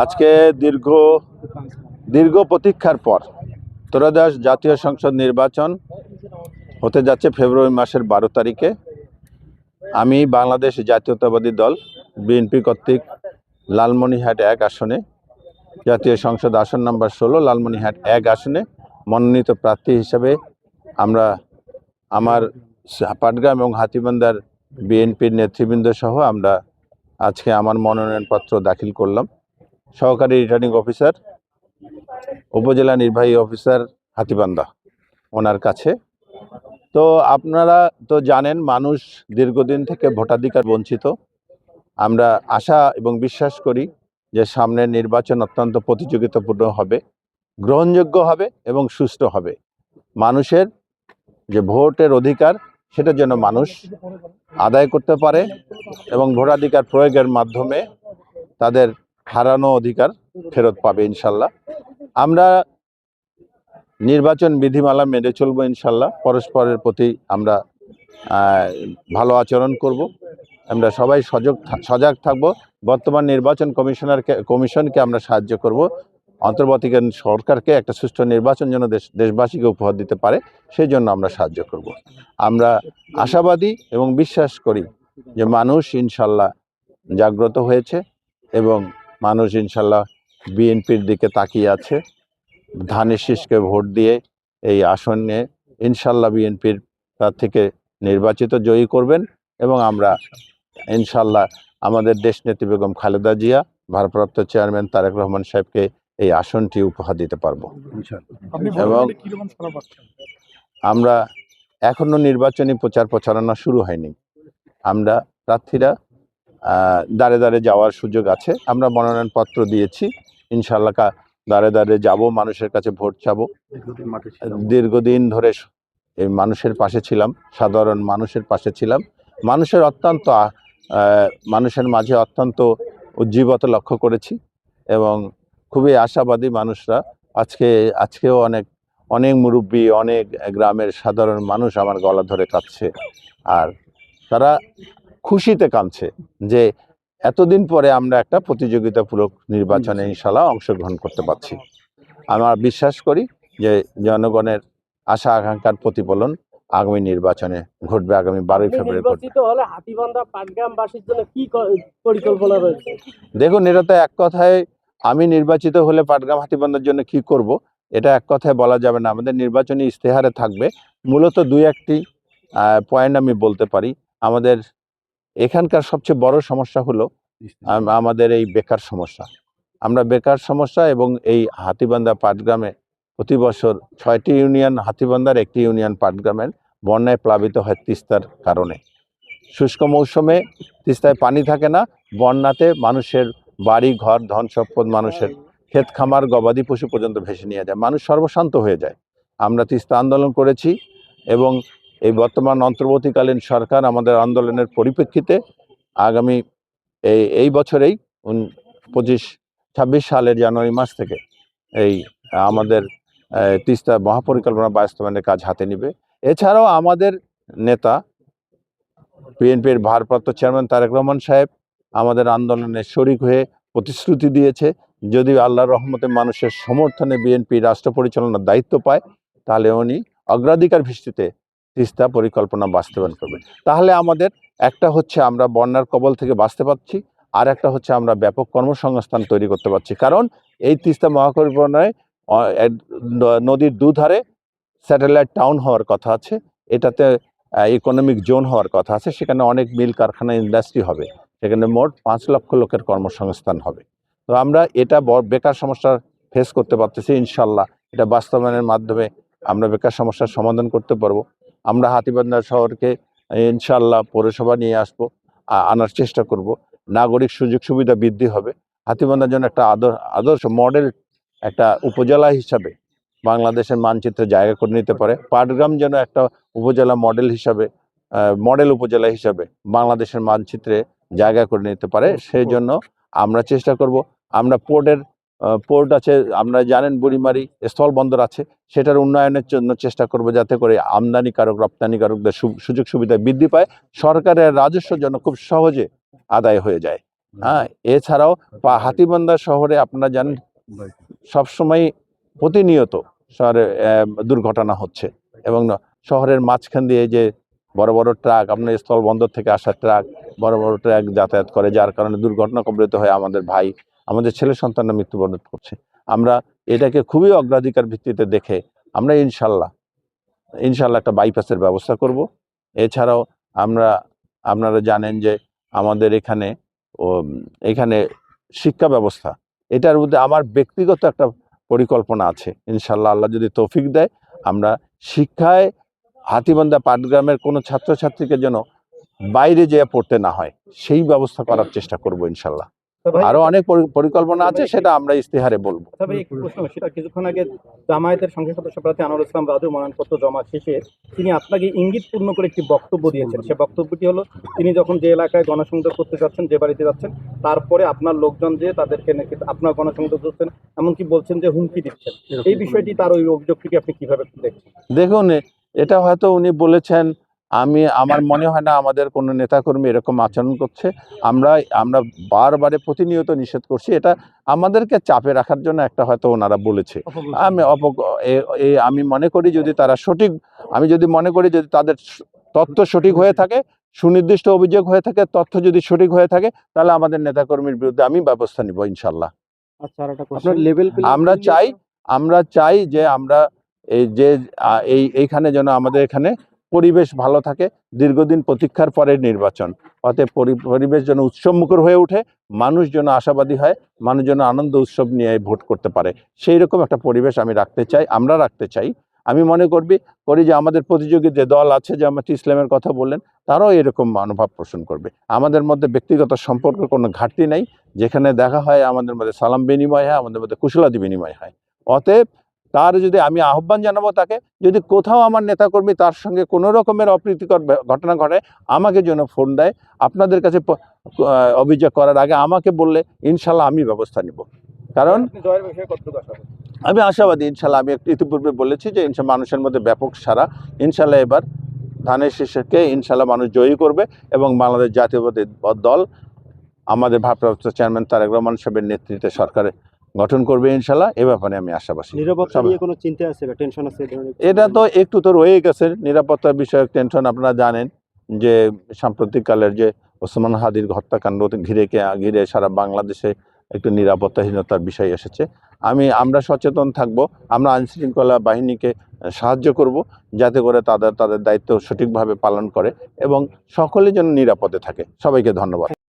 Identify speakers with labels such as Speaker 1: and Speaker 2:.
Speaker 1: আজকে দীর্ঘ প্রতীক্ষার পর ত্রয়োদশ জাতীয় সংসদ নির্বাচন হতে যাচ্ছে ফেব্রুয়ারি মাসের 12 তারিখে। আমি বাংলাদেশ জাতীয়তাবাদী দল বিএনপি কর্তৃক লালমনিরহাট 1 আসনে, জাতীয় সংসদ আসন নম্বর 16 লালমনিরহাট 1 আসনে মনোনীত প্রার্থী হিসেবে আমরা আমার পাটগ্রাম এবং হাতীবান্ধার বিএনপির নেতৃবৃন্দ সহ আমরা আজকে আমার মনোনয়নপত্র দাখিল করলাম। সহকারী রিটার্নিং অফিসার, উপজেলা নির্বাহী অফিসার হাতীবান্ধা ওনার কাছে। তো আপনারা তো জানেন, মানুষ দীর্ঘদিন থেকে ভোটাধিকার বঞ্চিত। আমরা আশা এবং বিশ্বাস করি যে সামনের নির্বাচন অত্যন্ত প্রতিযোগিতাপূর্ণ হবে, গ্রহণযোগ্য হবে এবং সুষ্ঠু হবে। মানুষের যে ভোটের অধিকার সেটা যেন মানুষ আদায় করতে পারে এবং ভোটাধিকার প্রয়োগের মাধ্যমে তাদের হারানো অধিকার ফেরত পাবে ইনশাল্লাহ। আমরা নির্বাচন বিধিমালা মেনে চলবো ইনশাল্লাহ। পরস্পরের প্রতি আমরা ভালো আচরণ করব। আমরা সবাই সজাগ থাকব। বর্তমান নির্বাচন কমিশনকে আমরা সাহায্য করব, অন্তর্বর্তীকালীন সরকারকে একটা সুষ্ঠু নির্বাচন যেন দেশবাসীকে উপহার দিতে পারে সেই জন্য আমরা সাহায্য করব। আমরা আশাবাদী এবং বিশ্বাস করি যে মানুষ ইনশাল্লাহ জাগ্রত হয়েছে এবং মানুষ ইনশাল্লাহ বিএনপির দিকে তাকিয়ে আছে। ধানের শীষকে ভোট দিয়ে এই আসনে ইনশাল্লাহ বিএনপির প্রার্থীকে নির্বাচিত জয়ী করবেন এবং আমরা ইনশাল্লাহ আমাদের দেশনেত্রী বেগম খালেদা জিয়া, ভারপ্রাপ্ত চেয়ারম্যান তারেক রহমান সাহেবকে এই আসনটি উপহার দিতে পারবো। এবং আমরা এখনো নির্বাচনী প্রচার প্রচারণা শুরু হয়নি। আমরা প্রার্থীরা দাঁড়ে দাঁড়ে যাওয়ার সুযোগ আছে। আমরা মনোনয়নপত্র দিয়েছি, ইনশাল্লাহ দাঁড়ে দাঁড়ে যাব, মানুষের কাছে ভোট চাবো। দীর্ঘদিন ধরে এই মানুষের পাশে ছিলাম, সাধারণ মানুষের পাশে ছিলাম। মানুষের মাঝে অত্যন্ত উজ্জীবতা লক্ষ্য করেছি এবং খুবই আশাবাদী মানুষরা। আজকেও অনেক মুরব্বী, অনেক গ্রামের সাধারণ মানুষ আমার গলা ধরে কাঁদছে আর তারা খুশিতে কাঁদছে যে এতদিন পরে আমরা একটা প্রতিযোগিতামূলক নির্বাচনে ইনশাল্লাহ অংশগ্রহণ করতে পারছি। আমরা বিশ্বাস করি যে জনগণের আশা আকাঙ্ক্ষার প্রতিফলন আগামী নির্বাচনে ঘটবে, আগামী 12 ফেব্রুয়ারি ঘটবে। দেখুন, এটা তো এক কথায় আমি নির্বাচিত হলে পাটগ্রাম হাতীবান্ধার জন্য কি করব এটা এক কথায় বলা যাবে না। আমাদের নির্বাচনী ইশতেহারে থাকবে মূলত 2-1টি পয়েন্ট আমি বলতে পারি। আমাদের এখানকার সবচেয়ে বড় সমস্যা হলো আমাদের এই বেকার সমস্যা। আমরা বেকার সমস্যা এবং এই হাতীবান্ধা পাটগ্রামে প্রতি বছর 6টি ইউনিয়ন হাতীবান্ধার, 1টি ইউনিয়ন পাটগ্রামের বন্যায় প্লাবিত হয় তিস্তার কারণে। শুষ্ক মৌসুমে তিস্তায় পানি থাকে না, বন্যাতে মানুষের বাড়ি ঘর, ধন সম্পদ, মানুষের ক্ষেত খামার, গবাদি পশু পর্যন্ত ভেসে নিয়ে যায়, মানুষ সর্বশান্ত হয়ে যায়। আমরা তিস্তা আন্দোলন করেছি এবং এই বর্তমান অন্তর্বর্তীকালীন সরকার আমাদের আন্দোলনের পরিপ্রেক্ষিতে আগামী এই বছরেই 26 সালের জানুয়ারি মাস থেকে এই আমাদের তিস্তা মহাপরিকল্পনা বাস্তবায়নের কাজ হাতে নেবে। এছাড়াও আমাদের নেতা বিএনপির ভারপ্রাপ্ত চেয়ারম্যান তারেক রহমান সাহেব আমাদের আন্দোলনে শরিক হয়ে প্রতিশ্রুতি দিয়েছে, যদি আল্লাহর রহমতে মানুষের সমর্থনে বিএনপি রাষ্ট্র পরিচালনার দায়িত্ব পায় তাহলে উনি অগ্রাধিকার ভিত্তিতে তিস্তা পরিকল্পনা বাস্তবায়ন করবে। তাহলে আমাদের একটা হচ্ছে আমরা বন্যার কবল থেকে বাঁচতে পারছি, আর একটা হচ্ছে আমরা ব্যাপক কর্মসংস্থান তৈরি করতে পারছি। কারণ এই তিস্তা মহাপরিকল্পনায় নদীর দুধারে স্যাটেলাইট টাউন হওয়ার কথা আছে, এটাতে ইকোনমিক জোন হওয়ার কথা আছে, সেখানে অনেক মিল কারখানা, ইন্ডাস্ট্রি হবে, সেখানে মোট 5 লক্ষ লোকের কর্মসংস্থান হবে। তো আমরা এটা বেকার সমস্যা ফেস করতে পারতেছি। ইনশাল্লাহ এটা বাস্তবায়নের মাধ্যমে আমরা বেকার সমস্যার সমাধান করতে পারবো। আমরা হাতীবান্ধা শহরকে ইনশাল্লাহ পৌরসভা নিয়ে আনার চেষ্টা করব। নাগরিক সুযোগ সুবিধা বৃদ্ধি হবে। হাতীবান্ধার জন্য একটা আদর্শ মডেল একটা উপজেলা হিসাবে বাংলাদেশের মানচিত্রে জায়গা করে নিতে পারে। পাটগ্রাম যেন একটা উপজেলা মডেল উপজেলা হিসাবে বাংলাদেশের মানচিত্রে জায়গা করে নিতে পারে, সেই জন্য আমরা চেষ্টা করব। আমরা পোর্ট আছে, আমরা জানেন বুড়িমারি স্থল বন্দর আছে, সেটার উন্নয়নের জন্য চেষ্টা করব যাতে করে আমদানিকারক রপ্তানিকারকদের সুযোগ সুবিধা বৃদ্ধি পায়, সরকারের রাজস্ব যেন খুব সহজে আদায় হয়ে যায়। হ্যাঁ, এছাড়াও হাতীবান্ধা শহরে আপনারা জানেন সবসময় প্রতিনিয়ত শহরে দুর্ঘটনা হচ্ছে, এবং শহরের মাঝখান দিয়ে যে বড় বড় ট্রাক, আপনার স্থলবন্দর থেকে আসা ট্রাক, বড় বড় ট্রাক যাতায়াত করে, যার কারণে দুর্ঘটনা কবলিত হয়ে আমাদের ভাই, আমাদের ছেলে সন্তানরা মৃত্যুবরণ করছে। আমরা এটাকে খুবই অগ্রাধিকার ভিত্তিতে দেখে আমরা ইনশাল্লাহ একটা বাইপাসের ব্যবস্থা করব। এছাড়াও আপনারা জানেন যে আমাদের এখানে শিক্ষা ব্যবস্থা, এটার মধ্যে আমার ব্যক্তিগত একটা পরিকল্পনা আছে। ইনশাল্লাহ আল্লাহ যদি তৌফিক দেয়, আমরা শিক্ষায় হাতীবান্ধা পাটগ্রামের কোনো ছাত্রছাত্রীকে যেন বাইরে যেয়ে পড়তে না হয়, সেই ব্যবস্থা করার চেষ্টা করব ইনশাল্লাহ। আরো অনেক পরিকল্পনা আছে, সেটা আমরা ইস্তেহারে বলবো।
Speaker 2: তবে একটু প্রশ্ন, সেটা কিছুক্ষণ আগে জামায়াতের সংসদ সদস্য প্রার্থী আনোয়ার ইসলাম রাজু মনোনয়নপত্র জমা শেষে তিনি আপনাকে ইঙ্গিতপূর্ণ করে একটি বক্তব্য দিয়েছেন। সে বক্তব্যটি হলো, তিনি যখন যে এলাকায় গণসংযোগ করতে যাচ্ছেন, যে বাড়িতে যাচ্ছেন, তারপরে আপনার লোকজন যে তাদেরকে নাকি আপনার গণসংযোগ করছেন, এমনকি বলছেন যে হুমকি দিচ্ছেন। এই বিষয়টি, তার ওই অভিযোগটিকে আপনি কিভাবে দেখছেন?
Speaker 1: দেখুন, এটা হয়তো উনি বলেছেন, আমার মনে হয় না আমাদের কোনো নেতাকর্মী এরকম আচরণ করছে। আমরা বারবারে প্রতিনিয়ত নিষেধ করছি, এটা আমাদেরকে চাপে রাখার জন্য একটা হয়তো ওনারা বলেছে। আমি মনে করি যদি তারা সঠিক, আমি যদি মনে করি যদি তাদের তথ্য সঠিক হয়ে থাকে, সুনির্দিষ্ট অভিযোগ হয়ে থাকে, তথ্য যদি সঠিক হয়ে থাকে, তাহলে আমাদের নেতাকর্মীর বিরুদ্ধে আমি ব্যবস্থা নিব ইনশাল্লাহ।
Speaker 2: আচ্ছা, আর একটা প্রশ্ন, লেভেল
Speaker 1: আমরা চাই যে আমরা এইখানে যেন আমাদের এখানে পরিবেশ ভালো থাকে। দীর্ঘদিন প্রতীক্ষার পরে নির্বাচন, অতএব পরিবেশ যেন উৎসবমুখর হয়ে ওঠে, মানুষ যেন আশাবাদী হয়, মানুষ যেন আনন্দ উৎসব নিয়ে ভোট করতে পারে, সেই রকম একটা পরিবেশ আমি রাখতে চাই, আমরা রাখতে চাই। আমি মনে করি যে আমাদের প্রতিযোগী যে দল আছে, জামাত ইসলামের কথা বললেন, তারাও এরকম মনোভাব পোষণ করবে। আমাদের মধ্যে ব্যক্তিগত সম্পর্ক কোনো ঘাটতি নাই, যেখানে দেখা হয় আমাদের মধ্যে সালাম বিনিময় হয়, আমাদের মধ্যে কুশলাদি বিনিময় হয়। অতএব তার যদি আমি আহ্বান জানাবো তাকে, যদি কোথাও আমার নেতাকর্মী তার সঙ্গে কোনো রকমের অপ্রীতিকর ঘটনা ঘটে, আমাকে যেন ফোন দেয়। আপনাদের কাছে অভিযোগ করার আগে আমাকে বললে ইনশাল্লাহ আমি ব্যবস্থা নিব। কারণ আমি আশাবাদী ইনশাল্লাহ। আমি ইতিপূর্বে বলেছি যে ইনশাল্লাহ মানুষের মধ্যে ব্যাপক সারা, ইনশাল্লাহ এবার ধানের শীষকে ইনশাল্লাহ মানুষ জয়ী করবে, এবং বাংলাদেশ জাতীয়তাবাদী দল আমাদের ভারপ্রাপ্ত চেয়ারম্যান তারেক রহমান সাহেবের নেতৃত্বে সরকারে গঠন করবে ইনশাল্লাহ। এ ব্যাপারে আমি আশাবাসী।
Speaker 2: নিরাপত্তা নিয়ে কোনো চিন্তা আছে বা টেনশন আছে?
Speaker 1: এটা তো একটু তো রয়ে গেছে, নিরাপত্তা বিষয়ক টেনশন। আপনারা জানেন যে সাম্প্রতিককালের যে ওসমান হাদির হত্যাকাণ্ড ঘিরে সারা বাংলাদেশে একটু নিরাপত্তাহীনতার বিষয় এসেছে। আমরা সচেতন থাকব, আমরা আইনশৃঙ্খলা বাহিনীকে সাহায্য করব, যাতে করে তাদের দায়িত্ব সঠিকভাবে পালন করে এবং সকলে যেন নিরাপদে থাকে। সবাইকে ধন্যবাদ।